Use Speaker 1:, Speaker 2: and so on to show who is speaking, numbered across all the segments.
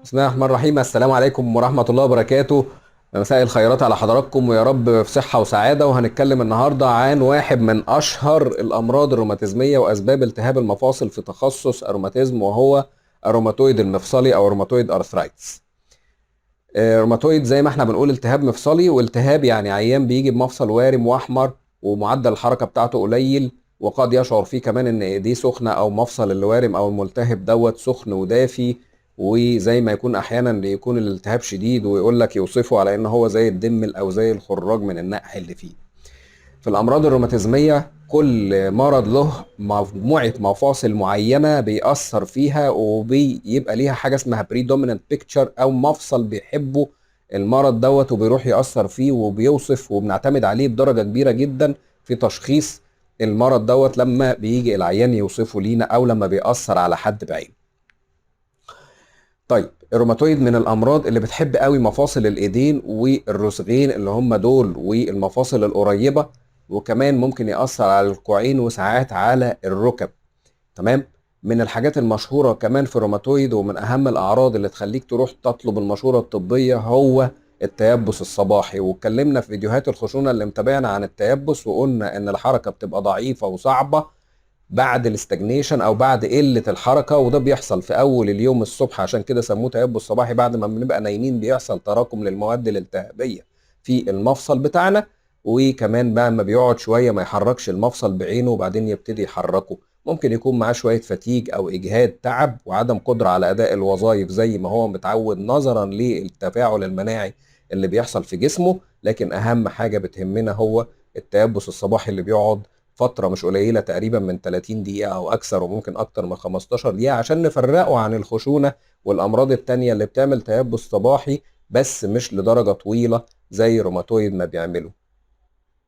Speaker 1: بسم الله الرحمن الرحيم. السلام عليكم ورحمة الله وبركاته. مساء الخيرات على حضراتكم ويا رب في صحة وسعادة. وهنتكلم النهاردة عن واحد من أشهر الأمراض الروماتيزمية وأسباب التهاب المفاصل في تخصص الروماتيزم، وهو الروماتويد المفصلي أو الروماتويد أرثرايتس. الروماتويد زي ما احنا بنقول التهاب مفصلي، والتهاب يعني عيان بيجي بمفصل وارم وأحمر ومعدل الحركة بتاعته قليل، وقد يشعر فيه كمان ان ايديه سخنه او مفصل الوارم او الملتهب دوت سخن ودافي. وزي ما يكون احيانا بيكون الالتهاب شديد ويقول لك يوصفه على ان هو زي الدمل او زي الخراج من النقح اللي فيه. في الامراض الروماتيزميه كل مرض له مجموعه مفاصل معينه بيأثر فيها، وبيبقى ليها حاجه اسمها بريدومينانت بيكتشر او مفصل بيحبه المرض دوت وبيروح يأثر فيه وبيوصف، وبنعتمد عليه بدرجه كبيره جدا في تشخيص المرض دوت لما بيجي العيان يوصفه لينا او لما بيأثر على حد بعينه. طيب، الروماتويد من الامراض اللي بتحب قوي مفاصل الايدين والرسغين اللي هم دول والمفاصل القريبه، وكمان ممكن يأثر على الكوعين وساعات على الركب. تمام. من الحاجات المشهوره كمان في الروماتويد ومن اهم الاعراض اللي تخليك تروح تطلب المشوره الطبيه هو التيبس الصباحي. واتكلمنا في فيديوهات الخشونه اللي متابعنا عن التيبس، وقلنا ان الحركه بتبقى ضعيفه وصعبه بعد الاستجنيشن او بعد قله الحركه، وده بيحصل في اول اليوم الصبح، عشان كده سموه تيبس صباحي. بعد ما بنبقى نايمين بيحصل تراكم للمواد الالتهابيه في المفصل بتاعنا، وكمان بقى ما بيقعد شويه ما يحركش المفصل بعينه وبعدين يبتدي يحركه. ممكن يكون معاه شويه فتيج او اجهاد، تعب وعدم قدره على اداء الوظائف زي ما هو متعود نظرا للتفاعل المناعي اللي بيحصل في جسمه. لكن اهم حاجه بتهمنا هو التيبس الصباحي اللي بيقعد فترة مش قليلة، تقريبا من 30 دقيقة أو أكثر، وممكن أكتر من 15 دقيقة، عشان نفرقه عن الخشونة والأمراض التانية اللي بتعمل تيبس صباحي بس مش لدرجة طويلة زي روماتويد ما بيعملوا.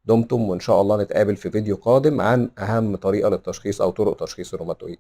Speaker 1: دمتم، وإن شاء الله نتقابل في فيديو قادم عن أهم طريقة للتشخيص أو طرق تشخيص الروماتويد.